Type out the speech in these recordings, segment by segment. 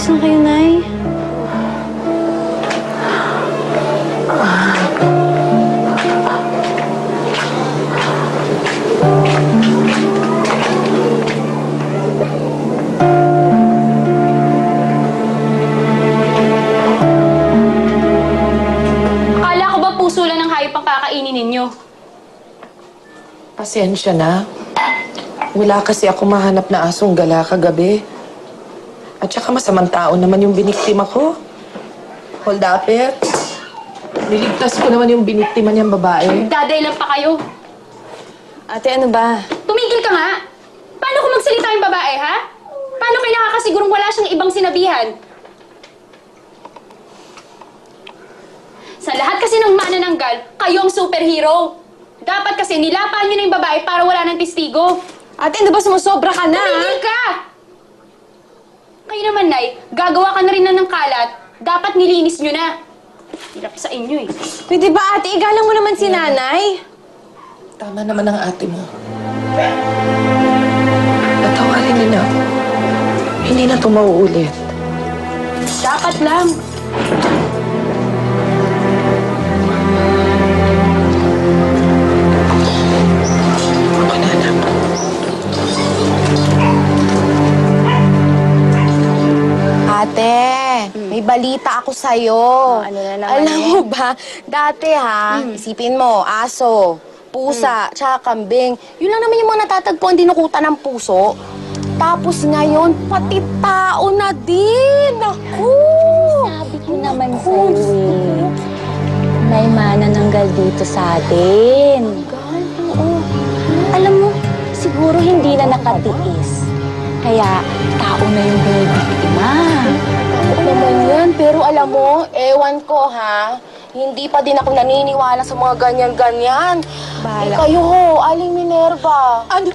Nasaan kayo, Nay? Akala ko ba puso lang ng hayop ang kakainin ninyo? Pasensya na. Wala kasi ako mahanap na asong gala kagabi. At saka masamang tao naman yung biniktima ko. Hold up it. Niligtas ko naman yung biniktima niyang babae. Daday lang pa kayo. Ate, ano ba? Tumigil ka nga! Paano kung magsalita yung babae, ha? Paano kayo nakakasigurong wala siyang ibang sinabihan? Sa lahat kasi ng manananggal, kayo ang superhero. Dapat kasi nilapan niyo na yung babae para wala ng testigo. Ate, ano ba sumusobra ka na? Tumigil ka! Kayo naman, Nay, gagawa ka na rin ng kalat. Dapat nilinis niyo na. Hirap sa inyo eh. Pwede ba, ate? Igalang mo naman si nanay. Tama naman ang ate mo. Patawarin niyo na. Hindi na ito mauulit. Dapat lang. Okay na, anak. Ate, may balita ako sa'yo. ano na naman Alam mo ba, dati isipin mo, aso, pusa, tsaka kambing. Yun lang naman yung mga natatagpuan dinukutan ng puso. Tapos ngayon, pati tao na din. Naku! Sabi ko naman sa'yo eh. May manananggal dito sa atin. Oo. Alam mo, siguro hindi na nakatiis. Kaya tao na yung binibiktima. Oo naman yan, pero alam mo, ewan ko hindi pa din ako naniniwala sa mga ganyan-ganyan. Eh, kayo ho, Aling Minerva. Ano?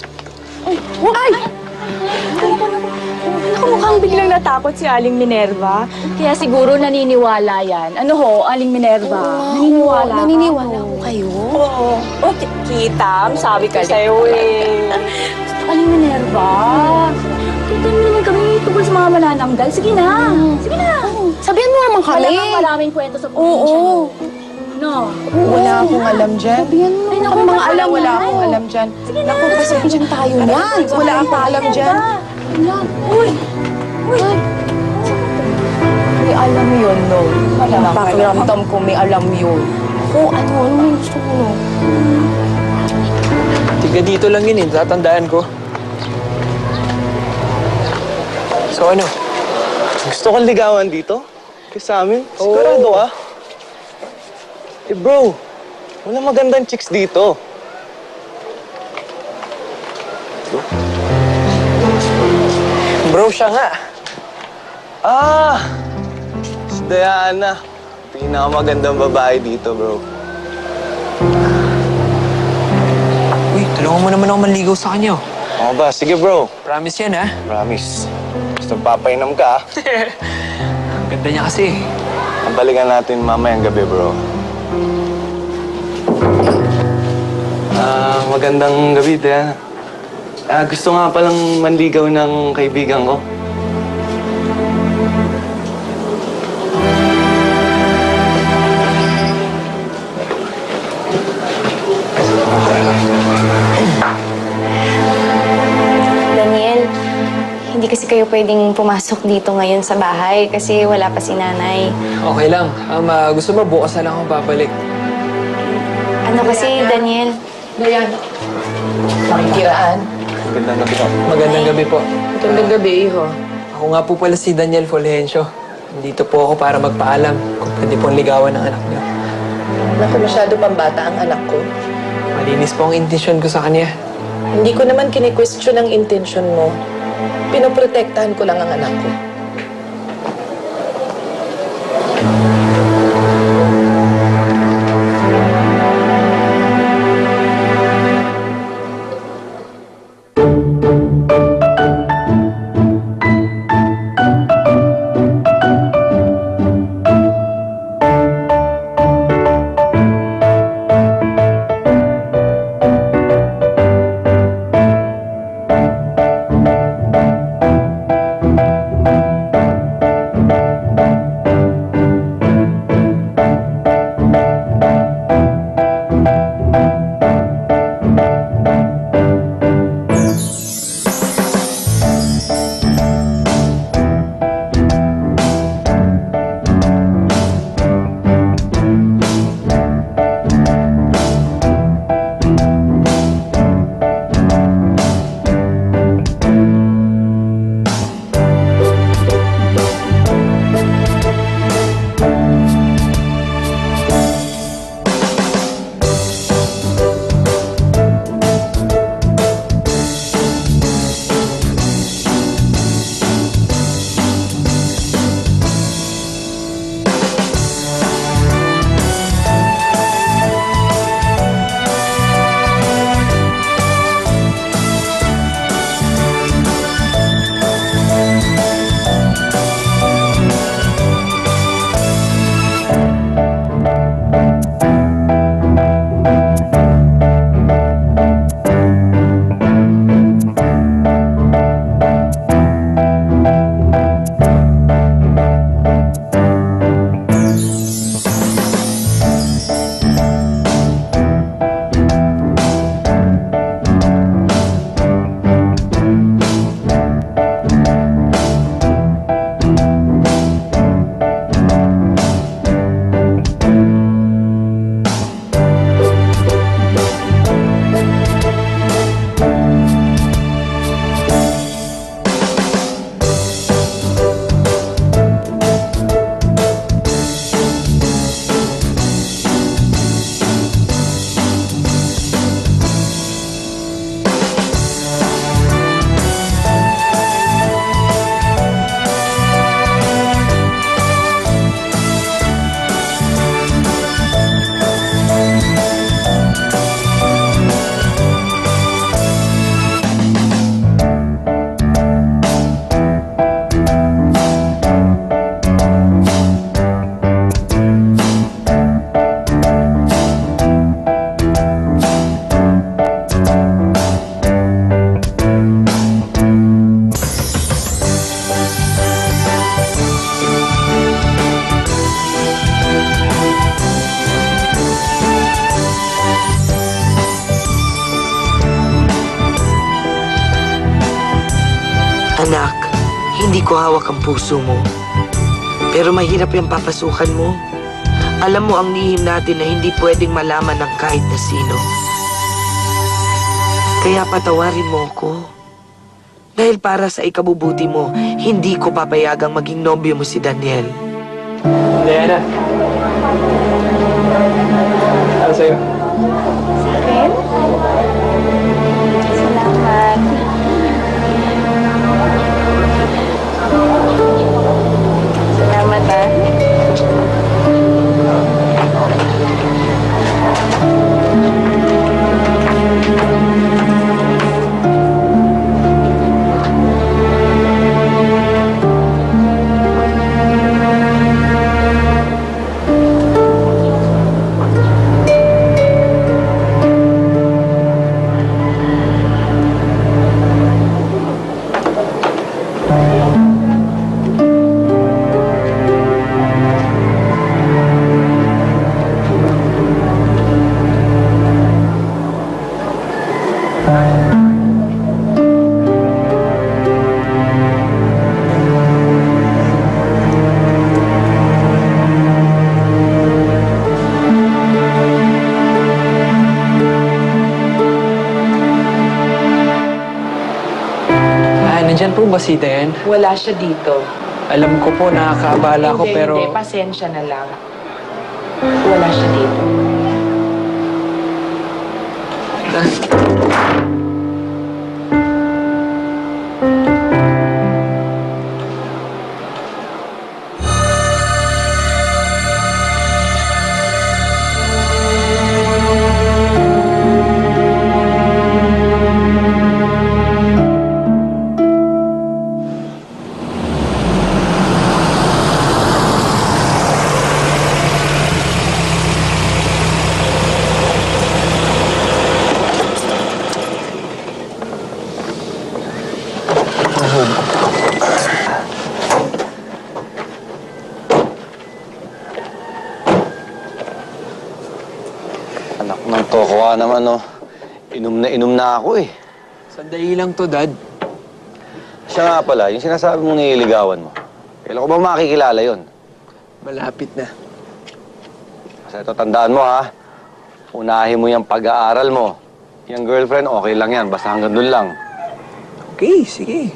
Ay! Naku, mukhang biglang natakot si Aling Minerva. Kaya siguro naniniwala yan. Ano ho, Aling Minerva? Naniniwala ka? Naniniwala ko kayo. Oo. Oh, Kitam, sabi ko sa'yo eh. Aling Minerva, kita mo naman kami tungkol sa mga manananggal. Sige na. Sige na. Sabihan mo naman kami. Maraming kwento sa probinsya. Oo. No. Wala akong alam dyan. Ay, naku, mga alam Wala akong alam dyan. Naku, pasensya tayo yan. Wala akong alam dyan. Uy! Uy! May alam yun, no? Pakiramdam ko may alam yun. Oo, ano may gusto mo, no? Tiga dito lang yun eh, tatandaan ko. So ano? Gusto kong ligawan dito? Sa amin? Sigurado ka? Eh bro, wala magandang chicks dito. Bro, siya nga. Ah! Si Diana. Pinakamagandang babae dito, bro. Uy, tulungan mo naman ako manligaw sa kanya. Oo ba? Sige, bro. Promise yan, ha? Promise. Gusto papainom ka, ah. Ang ganda niya kasi. Ang balikan natin mamayang gabi, bro. Magandang gabi, Diana. Gusto nga palang manligaw ng kaibigan ko. Daniel, hindi kasi kayo pwedeng pumasok dito ngayon sa bahay kasi wala pa si nanay. Okay lang. Gusto mo bukas na lang ako babalik. Ano kasi, Daniel? Diana. Makikiraan. Magandang gabi ko. Magandang gabi po. Magandang gabi, iho. Ako nga po pala si Daniel Fulgencio. Nandito po ako para magpaalam kung pwede pong ligawan ng anak niyo. Naku, masyado pambata ang anak ko. Malinis po ang intensyon ko sa kanya. Hindi ko naman kini-question ang intention mo. Pinoprotektahan ko lang ang anak ko. Anak, hindi ko hawak ang puso mo. Pero mahirap yung papasukan mo. Alam mo ang lihim natin na hindi pwedeng malaman ng kahit na sino. Kaya patawarin mo ako. Dahil para sa ikabubuti mo, hindi ko papayagang maging nobyo mo si Daniel. Diana. Para sa'yo. Salamat. Salamat, ah. Nandyan po ba si Dan? Wala siya dito. Alam ko po, nakakaabala ko pero... Hindi, pasensya na lang. Wala siya dito. Anak ng toko ka naman, no? Inom na ako eh. Sandali lang to, Dad. Siya nga pala, yung sinasabi mong nililigawan mo. Kailan ko ba makikilala yon? Malapit na. Kasi ito, tandaan mo ha. Unahin mo yung pag-aaral mo. Yung girlfriend, okay lang yan. Basta hanggang dun lang. Okay, sige.